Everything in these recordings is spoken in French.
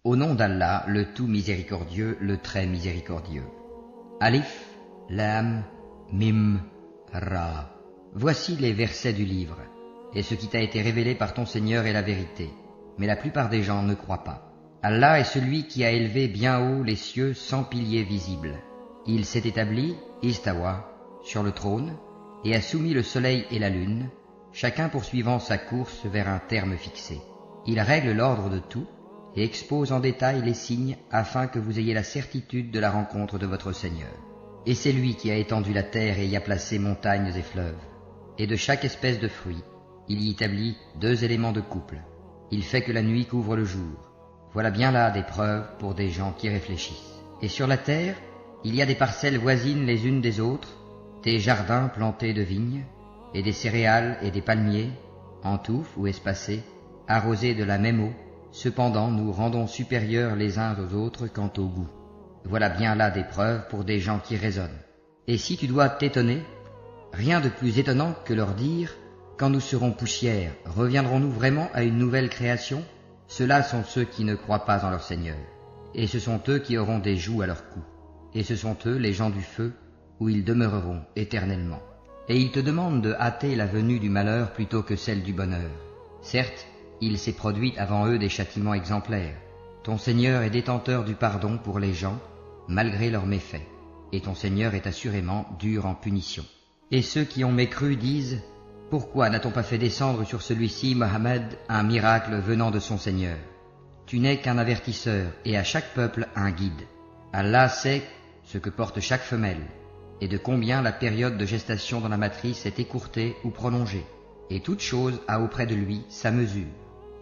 Au nom d'Allah, le tout miséricordieux, le très miséricordieux. Alif, Lam, Mim, Ra. Voici les versets du livre, et ce qui t'a été révélé par ton Seigneur est la vérité, mais la plupart des gens ne croient pas. Allah est celui qui a élevé bien haut les cieux sans piliers visibles. Il s'est établi, Istawa, sur le trône, et a soumis le soleil et la lune, chacun poursuivant sa course vers un terme fixé. Il règle l'ordre de tout, et expose en détail les signes afin que vous ayez la certitude de la rencontre de votre Seigneur. Et c'est lui qui a étendu la terre et y a placé montagnes et fleuves. Et de chaque espèce de fruit, il y établit 2 éléments de couple. Il fait que la nuit couvre le jour. Voilà bien là des preuves pour des gens qui réfléchissent. Et sur la terre, il y a des parcelles voisines les unes des autres, des jardins plantés de vignes, et des céréales et des palmiers, en touffes ou espacés, arrosés de la même eau. Cependant, nous rendons supérieurs les uns aux autres quant au goût. Voilà bien là des preuves pour des gens qui raisonnent. Et si tu dois t'étonner, rien de plus étonnant que leur dire « Quand nous serons poussière, reviendrons-nous vraiment à une nouvelle création ?» Ceux-là sont ceux qui ne croient pas en leur Seigneur, et ce sont eux qui auront des jougs à leur cou, et ce sont eux les gens du feu, où ils demeureront éternellement. Et ils te demandent de hâter la venue du malheur plutôt que celle du bonheur. Certes, il s'est produit avant eux des châtiments exemplaires. Ton Seigneur est détenteur du pardon pour les gens, malgré leurs méfaits, et ton Seigneur est assurément dur en punition. Et ceux qui ont mécru disent « Pourquoi n'a-t-on pas fait descendre sur celui-ci, Mohammed, un miracle venant de son Seigneur? Tu n'es qu'un avertisseur, et à chaque peuple un guide. Allah sait ce que porte chaque femelle, et de combien la période de gestation dans la matrice est écourtée ou prolongée. Et toute chose a auprès de lui sa mesure.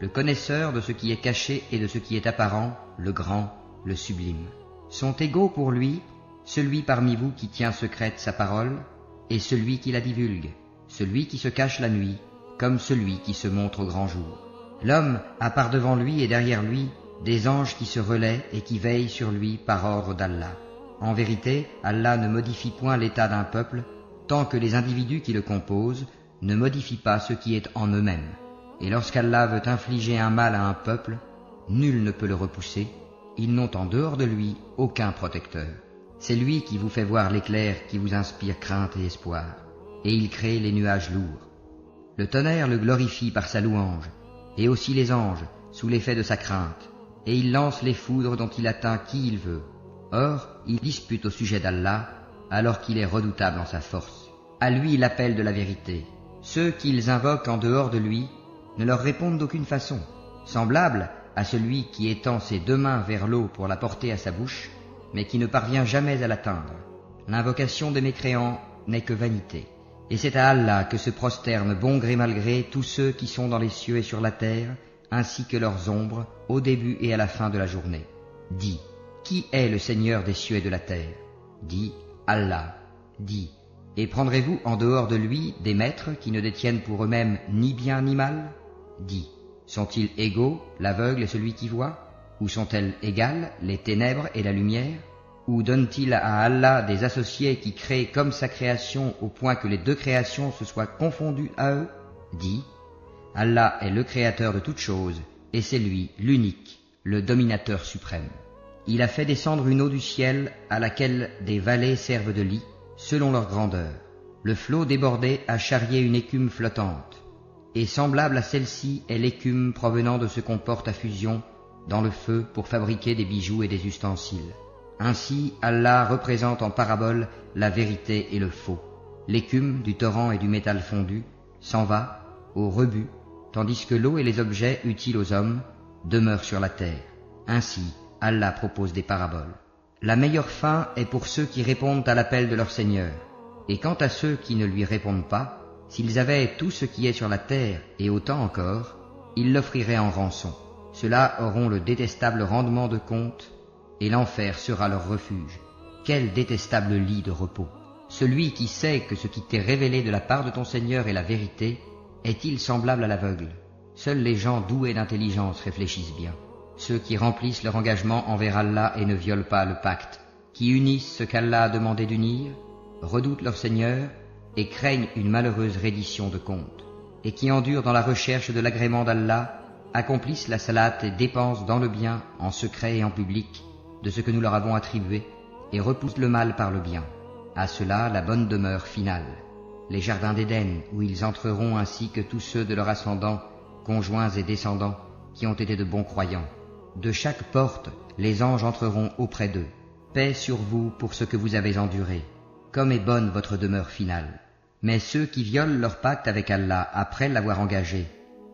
Le connaisseur de ce qui est caché et de ce qui est apparent, le grand, le sublime. Sont égaux pour lui celui parmi vous qui tient secrète sa parole et celui qui la divulgue, celui qui se cache la nuit, comme celui qui se montre au grand jour. L'homme a par devant lui et derrière lui des anges qui se relaient et qui veillent sur lui par ordre d'Allah. En vérité, Allah ne modifie point l'état d'un peuple tant que les individus qui le composent ne modifient pas ce qui est en eux-mêmes. Et lorsqu'Allah veut infliger un mal à un peuple, nul ne peut le repousser, ils n'ont en dehors de lui aucun protecteur. C'est lui qui vous fait voir l'éclair qui vous inspire crainte et espoir, et il crée les nuages lourds. Le tonnerre le glorifie par sa louange, et aussi les anges, sous l'effet de sa crainte, et il lance les foudres dont il atteint qui il veut. Or, il dispute au sujet d'Allah, alors qu'il est redoutable en sa force. À lui l'appel de la vérité. Ceux qu'ils invoquent en dehors de lui ne leur répondent d'aucune façon, semblable à celui qui étend ses 2 mains vers l'eau pour la porter à sa bouche, mais qui ne parvient jamais à l'atteindre. L'invocation des mécréants n'est que vanité. Et c'est à Allah que se prosternent bon gré mal gré tous ceux qui sont dans les cieux et sur la terre, ainsi que leurs ombres, au début et à la fin de la journée. Dis, qui est le Seigneur des cieux et de la terre? Dis, Allah. Dis, et prendrez-vous en dehors de lui des maîtres qui ne détiennent pour eux-mêmes ni bien ni mal? Dis, sont-ils égaux, l'aveugle et celui qui voit? Ou sont-elles égales, les ténèbres et la lumière? Ou donne-t-il à Allah des associés qui créent comme sa création au point que les 2 créations se soient confondues à eux? Dis, Allah est le créateur de toutes choses, et c'est lui, l'unique, le dominateur suprême. Il a fait descendre une eau du ciel à laquelle des vallées servent de lit, selon leur grandeur. Le flot débordé a charrié une écume flottante, et semblable à celle-ci est l'écume provenant de ce qu'on porte à fusion dans le feu pour fabriquer des bijoux et des ustensiles. Ainsi, Allah représente en parabole la vérité et le faux. L'écume du torrent et du métal fondu s'en va au rebut, tandis que l'eau et les objets utiles aux hommes demeurent sur la terre. Ainsi, Allah propose des paraboles. La meilleure fin est pour ceux qui répondent à l'appel de leur Seigneur. Et quant à ceux qui ne lui répondent pas, s'ils avaient tout ce qui est sur la terre et autant encore, ils l'offriraient en rançon. Ceux-là auront le détestable rendement de compte, et l'enfer sera leur refuge. Quel détestable lit de repos! Celui qui sait que ce qui t'est révélé de la part de ton Seigneur est la vérité, est-il semblable à l'aveugle? Seuls les gens doués d'intelligence réfléchissent bien. Ceux qui remplissent leur engagement envers Allah et ne violent pas le pacte, qui unissent ce qu'Allah a demandé d'unir, redoutent leur Seigneur et craignent une malheureuse reddition de compte, et qui endurent dans la recherche de l'agrément d'Allah, accomplissent la salat et dépensent dans le bien, en secret et en public, de ce que nous leur avons attribué, et repoussent le mal par le bien. À cela la bonne demeure finale, les jardins d'Éden, où ils entreront ainsi que tous ceux de leurs ascendants, conjoints et descendants, qui ont été de bons croyants. De chaque porte, les anges entreront auprès d'eux. Paix sur vous pour ce que vous avez enduré. Comme est bonne votre demeure finale. Mais ceux qui violent leur pacte avec Allah après l'avoir engagé,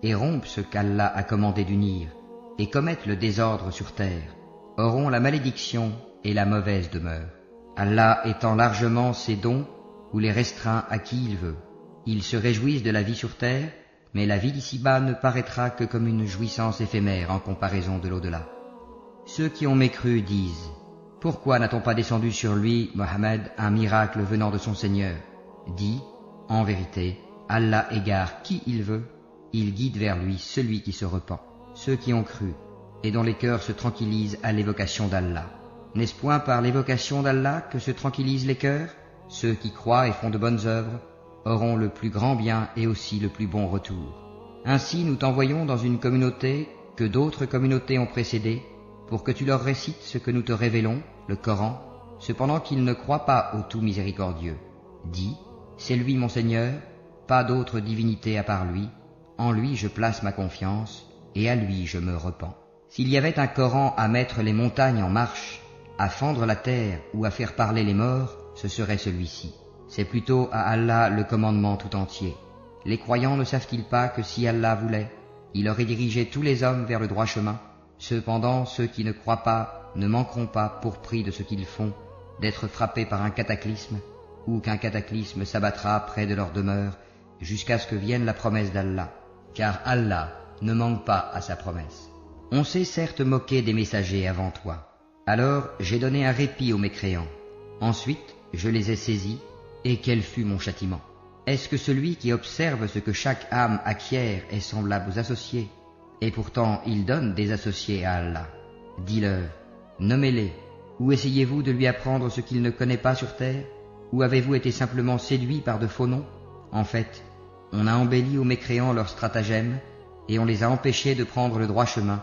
et rompent ce qu'Allah a commandé d'unir, et commettent le désordre sur terre, auront la malédiction et la mauvaise demeure. Allah étend largement ses dons ou les restreint à qui il veut. Ils se réjouissent de la vie sur terre, mais la vie d'ici-bas ne paraîtra que comme une jouissance éphémère en comparaison de l'au-delà. Ceux qui ont mécru disent « Pourquoi n'a-t-on pas descendu sur lui, Mohammed, un miracle venant de son Seigneur ?» Dis « En vérité, Allah égare qui il veut, il guide vers lui celui qui se repent. » Ceux qui ont cru, et dont les cœurs se tranquillisent à l'évocation d'Allah. N'est-ce point par l'évocation d'Allah que se tranquillisent les cœurs? Ceux qui croient et font de bonnes œuvres auront le plus grand bien et aussi le plus bon retour. Ainsi nous t'envoyons dans une communauté que d'autres communautés ont précédée, pour que tu leur récites ce que nous te révélons, le Coran, cependant qu'ils ne croient pas au tout miséricordieux. Dis, c'est lui mon Seigneur, pas d'autre divinité à part lui, en lui je place ma confiance, et à lui je me repens. S'il y avait un Coran à mettre les montagnes en marche, à fendre la terre ou à faire parler les morts, ce serait celui-ci. C'est plutôt à Allah le commandement tout entier. Les croyants ne savent-ils pas que si Allah voulait, il aurait dirigé tous les hommes vers le droit chemin? Cependant, ceux qui ne croient pas ne manqueront pas, pour prix de ce qu'ils font, d'être frappés par un cataclysme, ou qu'un cataclysme s'abattra près de leur demeure, jusqu'à ce que vienne la promesse d'Allah. Car Allah ne manque pas à sa promesse. On s'est certes moqué des messagers avant toi. Alors j'ai donné un répit aux mécréants. Ensuite, je les ai saisis, et quel fut mon châtiment? Est-ce que celui qui observe ce que chaque âme acquiert est semblable aux associés? Et pourtant il donne des associés à Allah. Dis-leur, nommez-les, ou essayez-vous de lui apprendre ce qu'il ne connaît pas sur terre? Ou avez-vous été simplement séduits par de faux noms? En fait, on a embelli aux mécréants leurs stratagèmes, et on les a empêchés de prendre le droit chemin,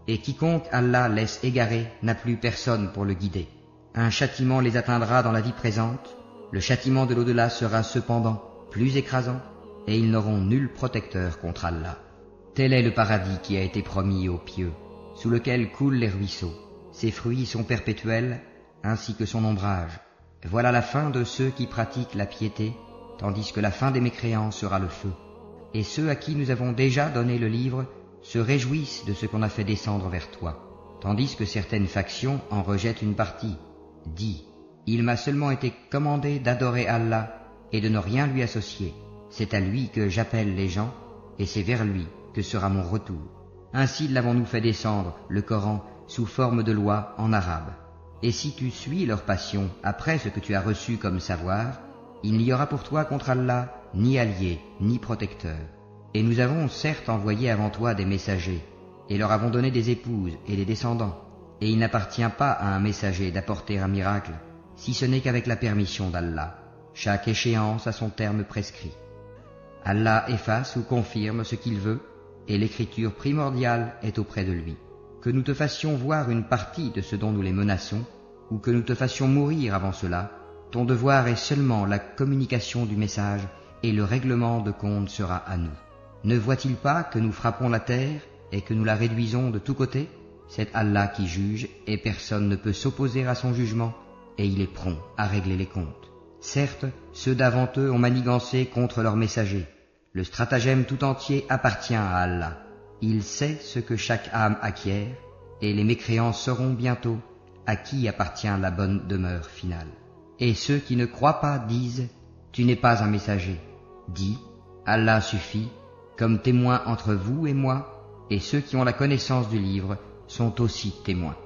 et quiconque Allah laisse égarer n'a plus personne pour le guider. Un châtiment les atteindra dans la vie présente, le châtiment de l'au-delà sera cependant plus écrasant, et ils n'auront nul protecteur contre Allah. Tel est le paradis qui a été promis aux pieux, sous lequel coulent les ruisseaux. Ses fruits sont perpétuels, ainsi que son ombrage. Voilà la fin de ceux qui pratiquent la piété, tandis que la fin des mécréants sera le feu. Et ceux à qui nous avons déjà donné le livre se réjouissent de ce qu'on a fait descendre vers toi, tandis que certaines factions en rejettent une partie. Dis, il m'a seulement été commandé d'adorer Allah et de ne rien lui associer. C'est à lui que j'appelle les gens, et c'est vers lui que sera mon retour. Ainsi l'avons-nous fait descendre, le Coran, sous forme de loi en arabe. Et si tu suis leur passion après ce que tu as reçu comme savoir, il n'y aura pour toi contre Allah ni allié, ni protecteur. Et nous avons certes envoyé avant toi des messagers, et leur avons donné des épouses et des descendants. Et il n'appartient pas à un messager d'apporter un miracle, si ce n'est qu'avec la permission d'Allah. Chaque échéance a son terme prescrit. Allah efface ou confirme ce qu'il veut, et l'écriture primordiale est auprès de lui. Que nous te fassions voir une partie de ce dont nous les menaçons, ou que nous te fassions mourir avant cela, ton devoir est seulement la communication du message, et le règlement de compte sera à nous. Ne voit-il pas que nous frappons la terre, et que nous la réduisons de tous côtés? C'est Allah qui juge, et personne ne peut s'opposer à son jugement, et il est prompt à régler les comptes. Certes, ceux d'avant eux ont manigancé contre leurs messagers. Le stratagème tout entier appartient à Allah. Il sait ce que chaque âme acquiert, et les mécréants sauront bientôt à qui appartient la bonne demeure finale. Et ceux qui ne croient pas disent « Tu n'es pas un messager ». Dis « Allah suffit, comme témoin entre vous et moi, et ceux qui ont la connaissance du livre sont aussi témoins.